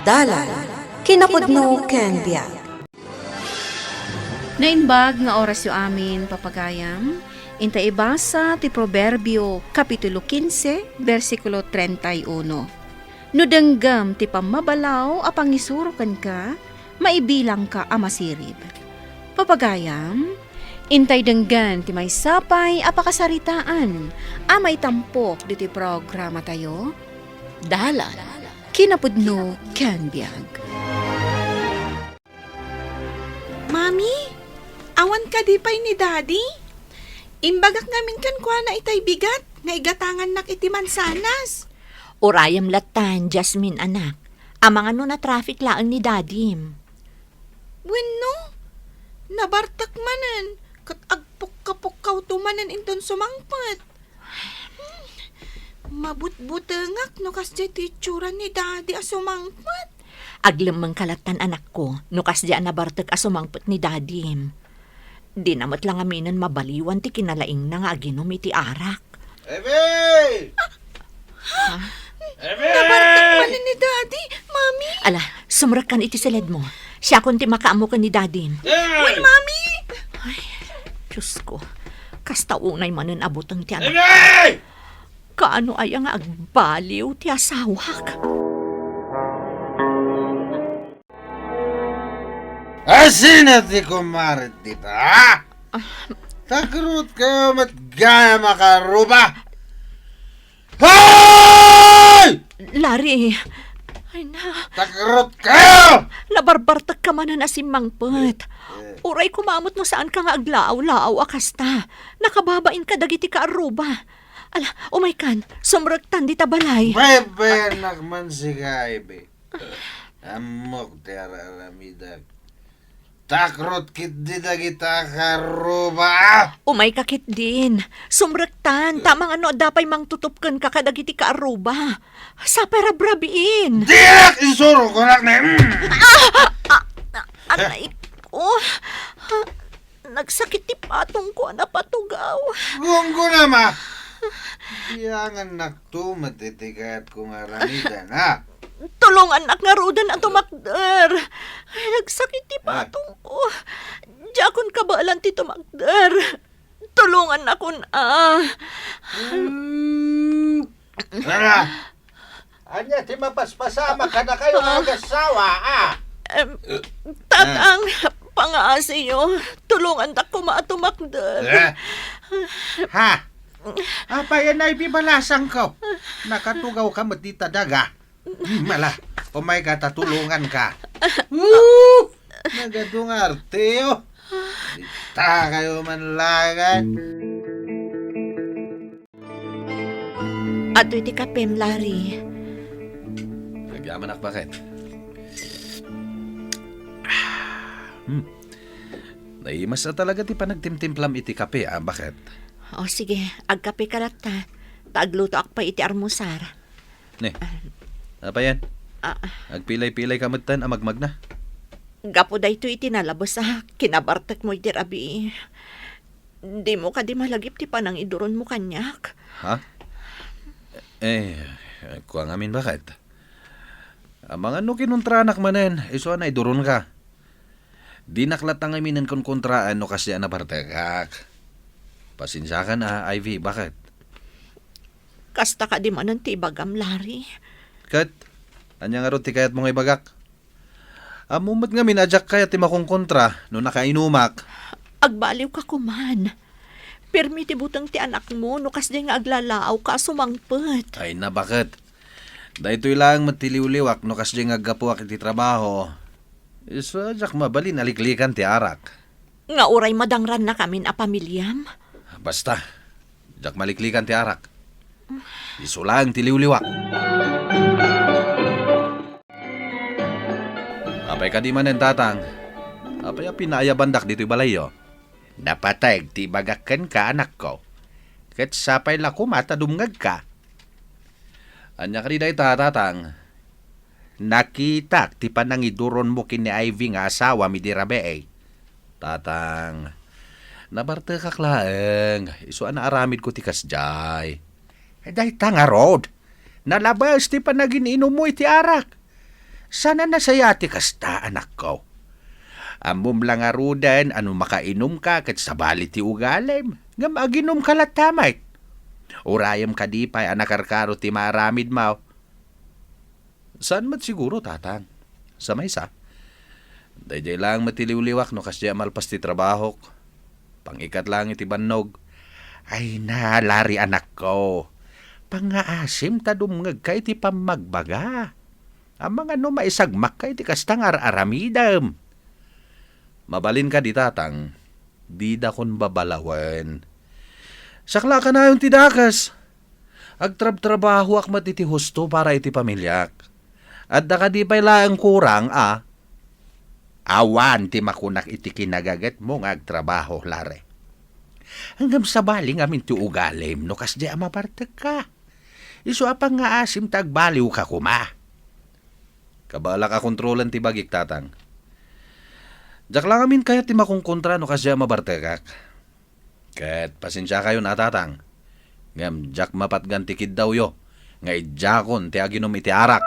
Dalan, kinapudno ken biag. Nainbag nga oras yu amin, papagayam, inta ibasa ti Proverbio, Kapitulo 15, versikulo 31. No denggam ti pamabalaw, apang isurukan ka, maibilang ka amasirib. Papagayam, intay denggan ti may sapay apakasaritaan, amay tampok diti programa tayo, Dalan, kinapudno ken biag. Mami, awan ka di pa'y ni Daddy? Imbagak ngamin kan kwa na itay bigat, nga igatangan nak iti mansanas. Urayam latan, Jasmine anak. Amang ano na traffic laang ni Dadim. Wenno, nabartak manan, kat agpuk-kapuk tumanan inton sumangpat. Mabut-butengak no kas di titsura ni Daddy asumangpat. Aglemang kalatan anak ko, nukas diyan nabartek asumangpet ni Dadim. Di namat lang aminan mabaliwan ti kinalaing na nga aginom iti arak. Ebe! Nabartak manan ni Daddy, Mami. Ala, sumrakan iti silid mo. Siya kun ti makaamo ka ni Dadim. Wen, Mami! Diyos ko, kasta unay manan abutang ti anak. Ebe! Kaano ay nga agbaliw ti asawak? Asina ti kumarit dito, ha? Takrut kayo matgaya makaruba! Hoy! Lari, ay na, Takrut kayo! nabarbartak ka manan asimangpet. Uray kumamot no saan ka nga aglaaw-laaw akasta. Nakababain ka dagiti ka aruba. Ala, umay kan, sumrektan di tabalay. Bebe nakman si Kaibe. Amok ti araramidag. Takrut kit di dagita karuba! Umay kakit din. Sumrektan, tamang ano dapay mang tutupken ka kadagiti ka aruba. Sa perabrabiin. Diyak isuro ko nak na! Anay ko, nagsakit ti patong ko na patugaw. Gunggo na ma! Diyangan naktumat itikat kong aramidan, ha? Tulungan nak nga rudan at tumakder. Ay, nagsakit ti patong ko. Diyakon kabalan ti tumakder. Tulungan ako na. Tara! Anya, ti mapaspasama ka na kayo ng asawa, ha? Tatang, pangaasiyo. Tulungan tak ko maatumakder. Ha? Apa yan ay bibalasang ko? Nakatugaw ka matita daga. Mala, umay ka tatulungan ka. Nagadung arte, oh. Ita kayo manlagan. Ato iti kapem, Larry. Nagyaman ak bakit? Naimas na talaga ti panagtimtimplam iti kape, bakit? O sige, agkape ka lata. Taagluto ak pa iti armusar. Ne, apa yan? Agpilay-pilay kamutan, amagmag na. Gapo da ito iti nalabas kinabartak mo iti rabi. Di mo ka di malagip ti panang iduron mo kanyak. Ha? Kuha ngamin bakit? Amang ano kinuntranak manen, iso na iduron ka. Di naklatang aminan kon kontraan no kasi anabartekak. Pasensya ka na, Ivy, bakit? Kasta ka di manan ti ibagam, Larry. Kat, anya nga ro ti kayat mong ibagak. Amumat nga minadyak kaya ti makong kontra no nakainumak. Agbaliw ka kuman. Permi ti butang ti anak mo no kas di nga aglalaaw ka sumangpet. Ay na bakit? Dahito lang matiliw-liwak no kas di nga gapuak iti trabaho. Iso, jak mabalin aliklikan ti arak. Nga uray madangran na kamin a pamilyam. Basta, jak maliklikan ti arak. Iso lang tiliw-liwak. Apay ka di manen tatang. Apay pinaya bandak dito'y balayo. Napatay ti bagakken ka anak ko. Ket sapay lako matadumngag ka. Anya ka di day tatang. Nakita ti panangiduron mo kini Ivy nga asawa mi dirabe eh. Tatang, nabarte kaklaeng, iso ana aramid ko ti kasjay. Day tanga rod, nalabas ti panagin inom mo iti arak. Sana nasaya ti kasta, anak ko. Amom lang arudan, ano makainom ka, kat sabali ti ugalim. Nga maginom ka latamay. Urayam ka di pa'y anakarkaro ti maramid mo. Saan mat siguro, tatang? Sa maysa. Dayjay lang matiliw-liwak no kasya malpas ti trabaho. Pangikat lang iti bannog. Ay na, lari anak ko. Pangaasim ta dumngag ka iti pamagbaga. Ang mga no maisagmak ka iti kastang aramidam. Mabalin ka di tatang. Di da kon babalawan. Sakla ka na yung tidakas. Agtrab-trabaho ak matiti husto para iti pamilyak. At da ka di pa'y laang kurang, Awan ti makunak iti kinagagat mo nga agtrabaho, lare. Hanggang sa baling amin ti ugalim, no kas di amapartag ka. Iso apang nga asim tagbaliw ka kuma. Kabala ka kontrolan ti bagik, tatang. Jak lang amin kaya ti makungkontra no kas di amabartagak. Ket pasensya kayo na, tatang. Ngam jak mapatgan ti kid daw yo. Nga idjakon ti aginom iti arak.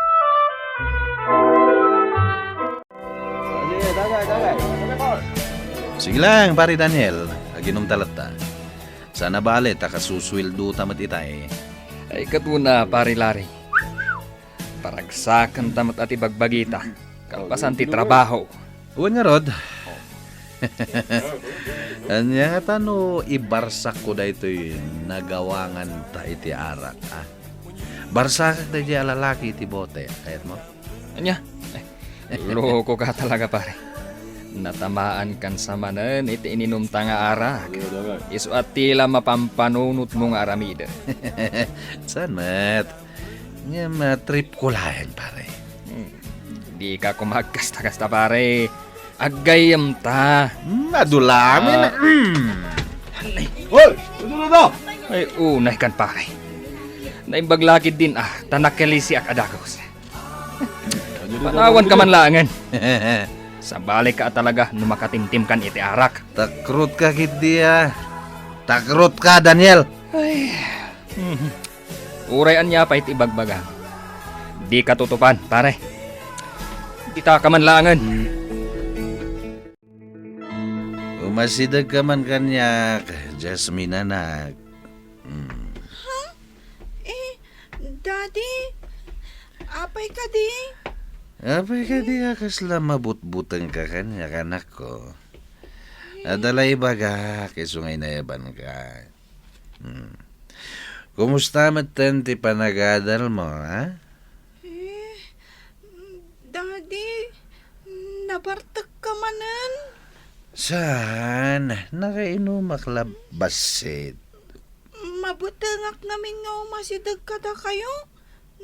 Sige lang, pare Daniel. Aginom talata. Sana bale, takasuswildo tamat itay. Ay katuna, pare Larry. Paragsakan tamat at ibagbagita. Kalpasan ti trabaho. Uwan nga, Rod. Anya nga tano, ibarsak ko da ito'y nagawangan ta iti arak. Barsak da di alalaki iti bote. Kayat mo? Anya? Loko ka talaga, pare. Natamaan kan sa manan iti ininom ta nga arak. Isu at tila mapampanunot mong aramida. Saan, Mat? Nga matrip ko lang, pare. Di ka kumagkasta-kasta, pare. Agayam ta. Madulamin. Hoy! Ano na daw? Ay unay kan, pare. Naimbaglakid din tanakelisi ak adakos. Panawan ka man langan. Sa balik ka talaga numakatimtim kan iti arak. Takrut ka, Kidia. Takrut ka, Daniel. Ay. Urayan niya pa iti bagbagang. Di katutupan, pare. Di ta ka man langan. Umasidag ka man kanyak, Jasmine anak. Daddy, apay ka di? Apay ka di akasla mabutbutan ka kanyak, anak ko. Adalay baga, kisungay na yaban ka. Kumusta matan ti panagadal mo, ha? Daddy, nabartag ka manan. Saan? Nakainumak labasit. Mabutangak namin nga umasidag ka da kayo.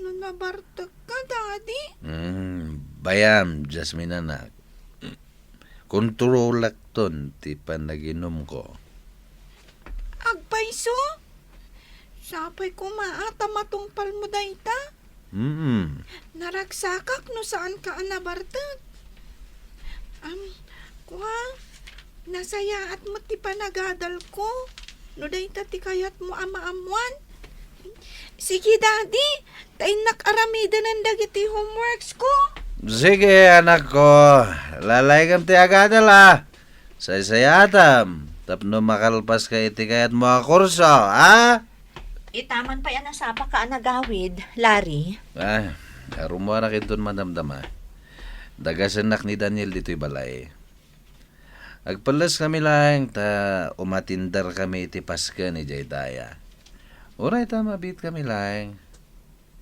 No nabartag ka, Daddy. Bayam, Jasmine anak. Kontrolak ton ti panaginom ko. Agpaiso? Sapay ko maata matungpal mo dayta. Naragsakak no saan ka nabartag. Kuha, nasaya at mo ti panagadal ko. No dayta ti kayat mo ama-amuan. Sige, Daddy. Tayo nakaramida ng dagiti homeworks ko. Sige, anak ko. Lalay kam ti agadal, ha? Saysayatam. Tapno makalpas ka iti kayat mo a kurso, ha? Itaman pa yan ang sapa ka nagawid, Larry. Arumo na kinton madamdama. Dagasanak ni Daniel dito'y balay. Agpalas kami lang, ta umatindar kami iti Paska ni Jaydaya. Uray ta mabit kami lang.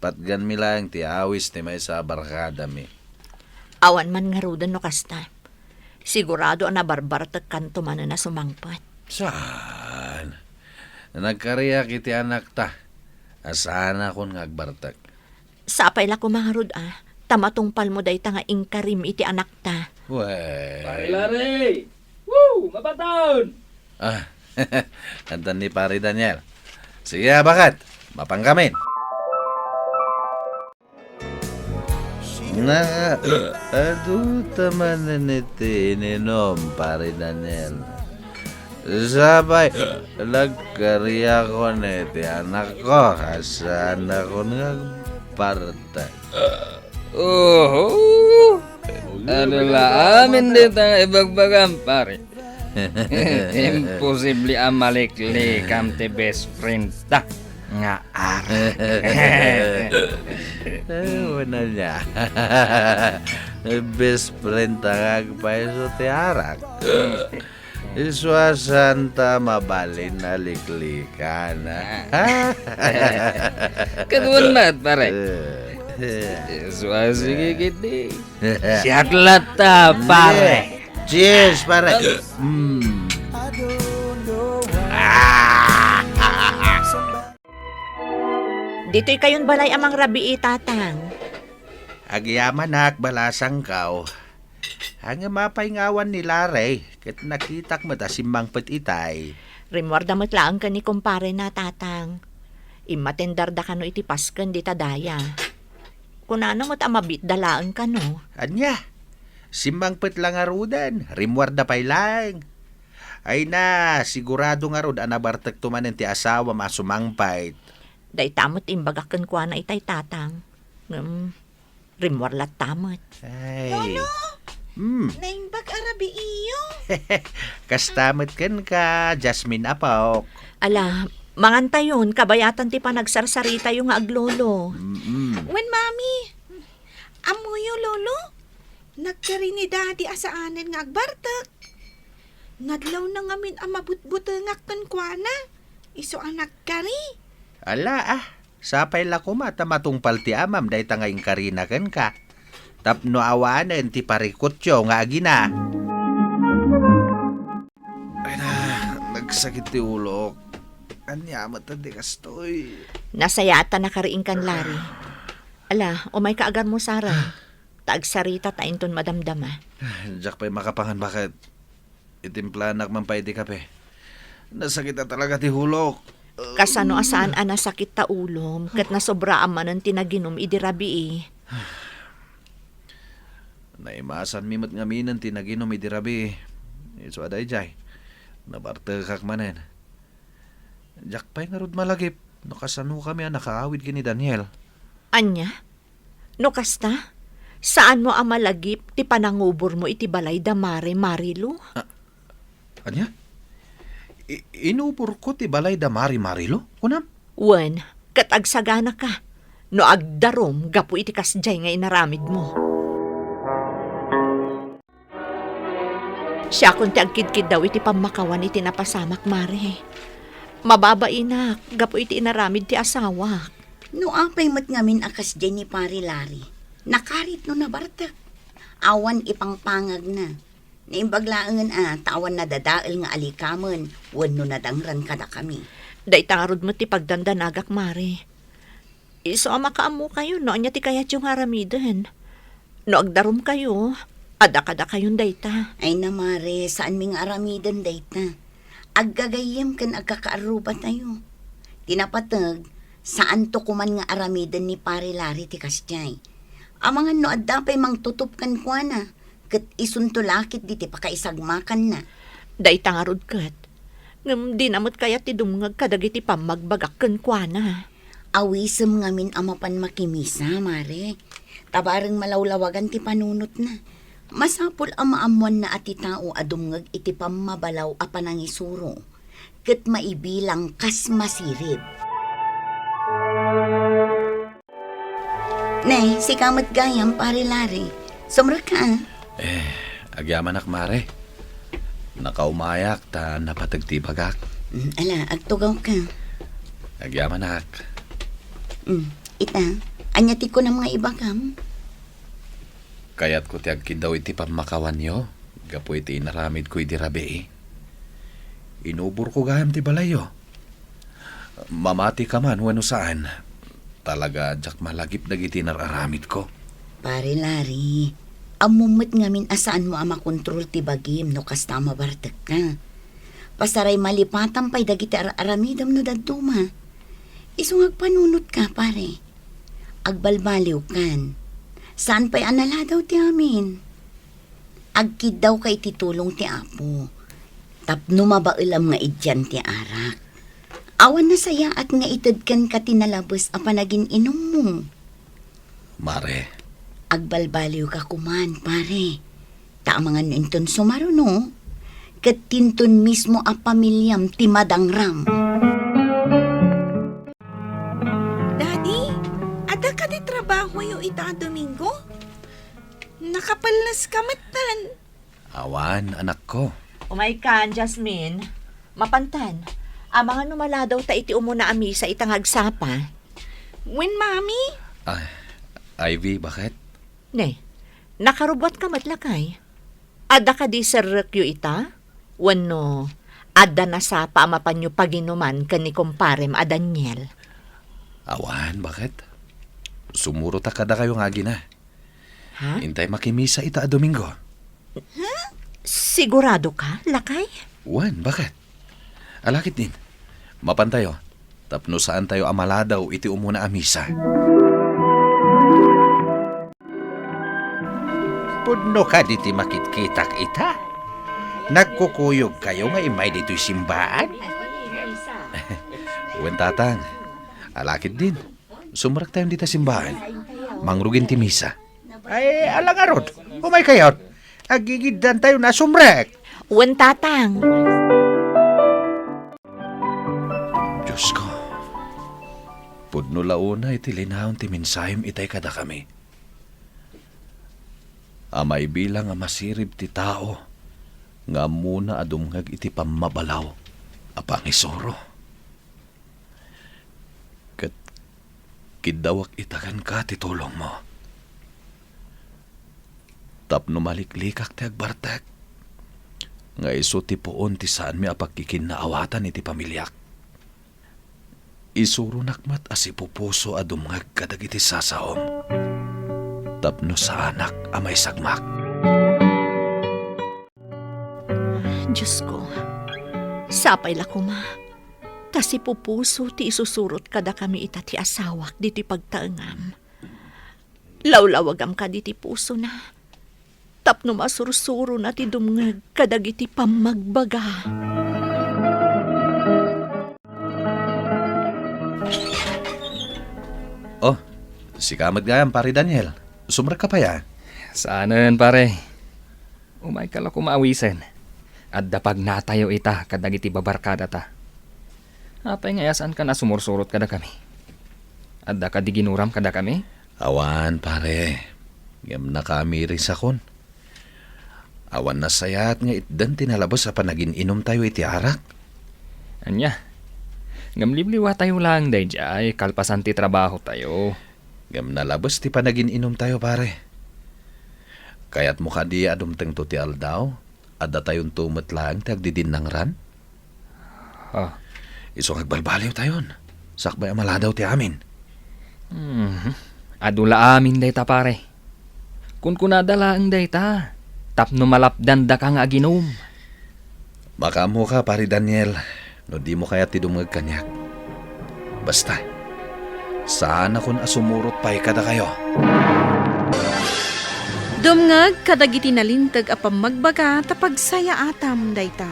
Patgan mi lang ti awis ti may sa barkada mi. Awan man nga rudan no kasta. Sigurado na barbartag kanto man na sumangpat. Saan? Nagkariyak iti anak ta. Asahan akong ngagbartag. Sapay la kumaharod tamatungpal mo day nga ingkarim iti anak ta. Well. Larry! Woo! Mapataon! Antan ni Pare Daniel. Sige, bakit? Mapangkamin. Adu taman na niti ininom, Pare Daniel. Sabay, nagkarya ko niti anak ko. Asan ako nagparta. Adalah amin dito ang ibagbagan, pare. Imposible ang malikli kam ti best friend ta. Nga ara. Wala niya. Best friend tangag pa sa tiarak. Iswasan ta mabalin na liklikan. Kadun mat, pare. Sige kiti. Siaklat ta, pare. Cheers, pare. Dito'y kayon balay amang rabii, tatang. Agyaman nak balasang kaw. Hanga mapaingawan ni Larry, kat nakitak mo ta simbang petitay. Rimwarda mo't laang ka ni kumpare na, tatang. Imatendar da ka no iti pasken di tadaya. Kunano mo't amabit dalaan ka no. Anya, simbang pet lang arudan, rimwarda pay lang. Ay na, sigurado nga rod anabartek tumanen ti asawa masumangpait. Day tamot imbagakan kwa na itay, tatang. Rimwarlat tamot. Ay. Naimbag arabi iyo. Kastamit ken ka, Jasmine Apaok. Ala, mangantayon, kabayatan ti panagsarsarita yung aglolo. When mami, amuyo lolo, nagkari ni daddy asaanin nga agbartak. Nadlaw na ngamin amabut-butengak kan kuana. Iso anak kari. Ala sapay la kumata matungpal ti amam day tangayng karina ken ka. Tapno awanen ti parikotyo nga agina. Ay na, nagsakit ti ulo. Anya matandi kastoy. Nasayata na kariing kan, Lari. Ala, umay kaagar mo, Sarah. Taagsarita tainton madamdama. Jack pa'y makapangan bakit itimplanak man pa iti kape. Nasakit na talaga ti hulok. Kasano asaan ana sakit ta ulom, kat nasobra amanan tinaginom idirabi. Naimasan mimot nga minan tinaginom idirabi. Iso aday jay. Nabartekak manen. Jack pa'y ngarod malagip. No kasano kami ang nakaawid kini Daniel. Anya? No kasta? Saan mo ang malagip ti panangubor mo iti balay da mare Marilo? Anya? Inubor ko ti balay da Marilo? Kunam? Wen, kat agsagana ka. No agdarom, gapu iti kasjay nga inaramid mo. Siya kung ti agkidkid daw iti pamakawan iti napasamak mare. Mababa inak, gapu iti inaramid ti asawa. No apay mat ngamin akas dyan ni Pari Lari. Nakarit no nabartak. Awan ipangpangag na. Naimbaglaangan tawan na dadaal nga alikaman. Wan no nadangran kada kami. Day tarod mo ti pagdandanagak mare. Iso makaamu kayo, no anya ti kayat yung haramidan. No agdarom kayo, ada-kada kayong dayta. Ay namare, saan ming aramidan dayta? Aggagayem kan agkakaaruba tayo. Tinapatag, saan to kuman nga aramidan ni Pari Lari ti kasjay. Amangan no adda pa'y mang tutup kan kwa na. Kat isuntulakit di ti pakaisagmakan na. Day tangarod kat. Ngam di namot kaya ti dumngag kadagiti pamagbagak kan kwa na. Awisem ngamin amapan makimisa, mare. Tabareng malawlawagan ti panunot na. Masapol ang maamuan na ati tao adumngag iti pamabalaw a panangisuro. Kat maibilang kas masirib. Ne, si kamat gayam, Pari Lari. Sumra ka. Agyaman ak mare. Nakaumayak ta napatagtibagak. Ala, agtugaw ka. Agyaman ak. Ita, anyati ko ng mga ibagam. Kaya't ko ti agkidaw iti pamakawan nyo. Gapo iti inaramid ko iti rabi. Inubor ko gayam ti balayo. Mamati ka man wano saan. Talaga jak malagip dagiti nararamid ko. Pare Lari, amumot ngamin asaan mo ang makontrol ti bagim no kasta mabartek ka. Pasaray malipatan pa'y dagiti aramidam no daduma. Isung agpanunot ka, pare. Agbalbaliw kan. Saan pa'y anala daw ti amin? Agkid daw kay titulong ti apo. Tapno mabailam nga idyan ti arak. Awan na saya at nga itadkan ka tinalabas a panagin inom mo. Mare, Agbalbaliw ka kuman, pare. Taamangan no inton sumaro, no? Katinton mismo a pamilyam ti Madangram. Daddy, ada ka di trabaho yung ita Domingo? Nakapalas ka matan. Awan, anak ko. Umaikan, Jasmine. Mapantan. Ang mga numala daw ta iti umuna ami sa itangagsapa. When, Mami? Ivy, bakit? Ne, nakarubot ka matlakay. Ada ka di serrekyo ita? Wano, ada na sa paamapan nyo paginuman ka ni kumparem a Daniel. Awan, bakit? Sumuro ta kada kayo nga gina. Ha? Intay makimisa ita a Domingo. Sigurado ka, lakay? Wan, bakit? Alakit din. Mapantayo. Tapno saan tayo amaladaw iti umuna amisa. Pudno ka diti makitkitak ita. Nagkukuyog kayo nga imay dito'y simbaan. Uwan tatang. Alakit din. Sumurak tayo dito simbahan. Mangrugin ti misa. Ay, alangarod. Umay kayot. Agigidan tayo na sumrek. Uwan tatang. Diyos ko. Pudno launa iti linahon ti minsayem itay kada kami. Amay bilang nga masirib ti tao nga muna adumngag iti pamabalaw apang isoro. Kat kidawak itakan ka ti tulong mo. Tapno maliklikak ti agbartek nga iso ti puon ti saan mi apagkikin na awatan iti pamilyak. Isuro nakmat as ipupuso adumngag kadag iti sasaom. Tapno sa anak amay sagmak. Diyos ko, sapay la kuma. Tas ipupuso ti isusurot kada kami ita ti asawak diti pagtaengam. Lawlawagam ka diti puso na. Tapno masursuro na ti dumngag kadag iti pamagbaga. Oh, si kamat gayam, pare Daniel. Sumrak ka pa ya? Saanan, pare. Umay ka lang kumawisen. At dapag natayo ita kadag iti babarkada ta. Apay ngayasan ka na sumursurot kada kami. At da ka di ginuram kada kami? Awan, pare. Ngam na kami rin sakon. Awan na sayat nga itdan tinalabas sa panagin inom tayo iti arak. Anya, ngam libliwa tayo lang day jay, kalpasan ti trabaho tayo. Ngam nalabas ti panagin inom tayo, pare. Kaya't mukha di adumteng to ti aldaw, adda tayon tumet lang ti agdidin ng ran. Oh. Iso agbalbaliw tayon. Sakbay amaladaw ti amin. Adula amin day ta, pare. Kun kunadala ang day ta, tapno malapdan da ka nga aginom. Makamo ka, pare Daniel, no di mo kaya ti dumag kanyak. Basta, saan akong asumurot pa'y kada kayo. Dumngag kadagiti nalintag a pamagbaga tapag saya atam dayta.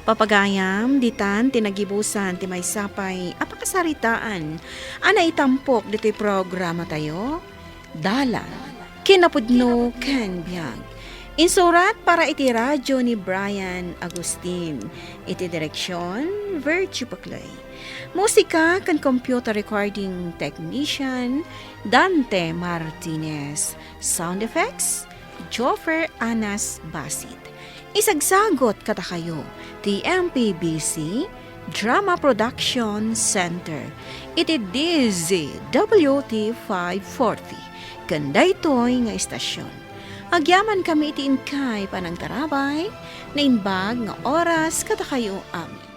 Papagayam ditan tinagibusan ti maysapay apakasaritaan. Ana itampok dito'y programa tayo. Dala, kinapudno ken biyag. Insurat para iti radyo ni Brian Agustin. Iti direksyon, Virtue Paclay. Musika kan computer recording technician, Dante Martinez. Sound effects, Joffer Anas Basit. Isagsagot kata kayo, ti MPBC Drama Production Center. Iti DZWT 540. Kanda ito'y nga istasyon. Agyaman kami iti inkay panang tarabay, na inbag nga oras kata kayo amin.